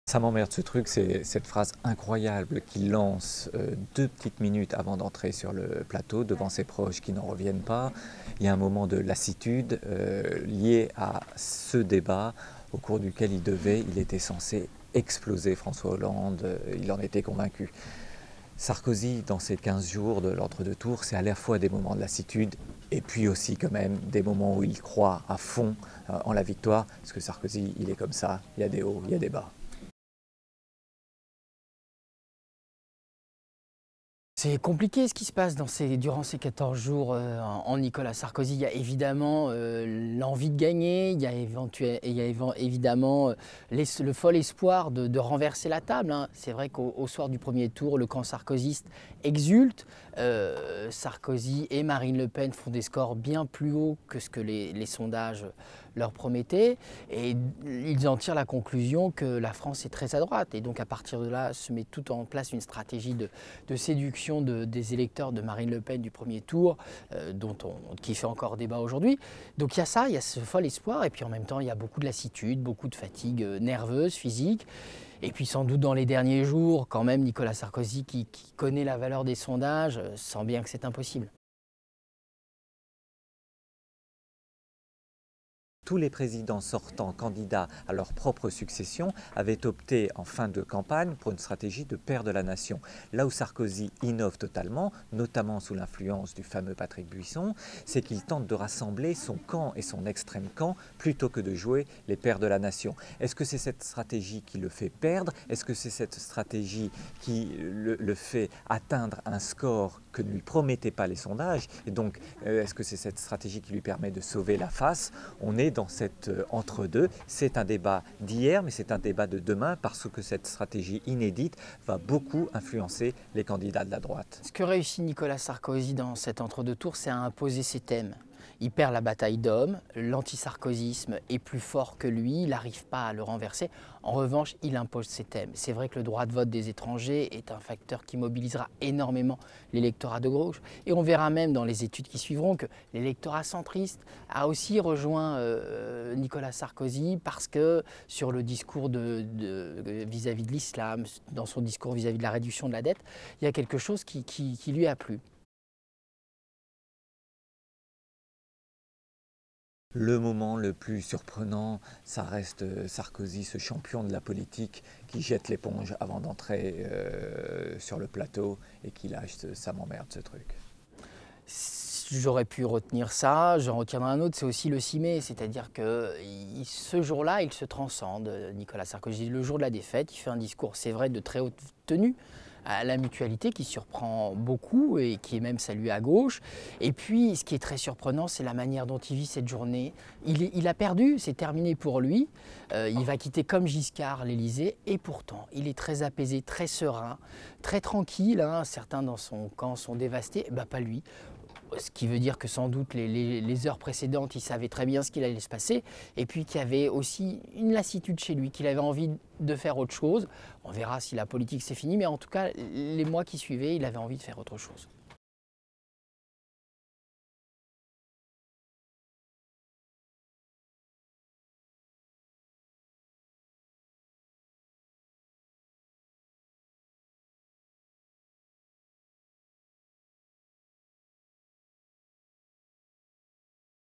Ça m'emmerde ce truc, c'est cette phrase incroyable qu'il lance 2 petites minutes avant d'entrer sur le plateau devant ses proches qui n'en reviennent pas. Il y a un moment de lassitude lié à ce débat au cours duquel il était censé exploser François Hollande, il en était convaincu. Sarkozy, dans ces 15 jours de l'entre-deux tours, c'est à la fois des moments de lassitude et puis aussi quand même des moments où il croit à fond en la victoire, parce que Sarkozy, il est comme ça, il y a des hauts, il y a des bas. C'est compliqué ce qui se passe durant ces 14 jours en Nicolas Sarkozy. Il y a évidemment l'envie de gagner, évidemment le fol espoir de renverser la table, hein. C'est vrai qu'au soir du premier tour, le camp sarkozyste exulte. Sarkozy et Marine Le Pen font des scores bien plus hauts que ce que les sondages leur promettaient. Et ils en tirent la conclusion que la France est très à droite. Et donc à partir de là, se met tout en place une stratégie de séduction des électeurs de Marine Le Pen du premier tour, qui fait encore débat aujourd'hui. Donc il y a ça, il y a ce fol espoir, et puis en même temps il y a beaucoup de lassitude, beaucoup de fatigue nerveuse, physique. Et puis sans doute dans les derniers jours, quand même, Nicolas Sarkozy, qui connaît la valeur des sondages, sent bien que c'est impossible. Tous les présidents sortants candidats à leur propre succession avaient opté en fin de campagne pour une stratégie de père de la nation. Là où Sarkozy innove totalement, notamment sous l'influence du fameux Patrick Buisson, c'est qu'il tente de rassembler son camp et son extrême camp plutôt que de jouer les pères de la nation. Est-ce que c'est cette stratégie qui le fait perdre? Est-ce que c'est cette stratégie qui le fait atteindre un score que ne lui promettaient pas les sondages? Et donc, est-ce que c'est cette stratégie qui lui permet de sauver la face? On est dans cet entre-deux. C'est un débat d'hier, mais c'est un débat de demain parce que cette stratégie inédite va beaucoup influencer les candidats de la droite. Ce que réussit Nicolas Sarkozy dans cet entre-deux tours, c'est à imposer ses thèmes. Il perd la bataille d'hommes, l'antisarkozysme est plus fort que lui, il n'arrive pas à le renverser. En revanche, il impose ses thèmes. C'est vrai que le droit de vote des étrangers est un facteur qui mobilisera énormément l'électorat de gauche. Et on verra même dans les études qui suivront que l'électorat centriste a aussi rejoint Nicolas Sarkozy parce que sur le discours vis-à-vis de l'islam, dans son discours vis-à-vis de la réduction de la dette, il y a quelque chose qui lui a plu. Le moment le plus surprenant, ça reste Sarkozy, ce champion de la politique qui jette l'éponge avant d'entrer sur le plateau et qui lâche ça m'emmerde ce truc. J'aurais pu retenir ça, j'en retiendrai un autre, c'est aussi le 6 mai, c'est-à-dire que ce jour-là, il se transcende, Nicolas Sarkozy. Le jour de la défaite, il fait un discours, c'est vrai, de très haute tenue, à la mutualité qui surprend beaucoup et qui est même salué à gauche. Et puis, ce qui est très surprenant, c'est la manière dont il vit cette journée. Il a perdu, c'est terminé pour lui. Il va quitter comme Giscard l'Élysée et pourtant, il est très apaisé, très serein, très tranquille, hein. Certains dans son camp sont dévastés, bah, pas lui. Ce qui veut dire que sans doute les heures précédentes, il savait très bien ce qu'il allait se passer. Et puis qu'il y avait aussi une lassitude chez lui, qu'il avait envie de faire autre chose. On verra si la politique c'est fini, mais en tout cas, les mois qui suivaient, il avait envie de faire autre chose.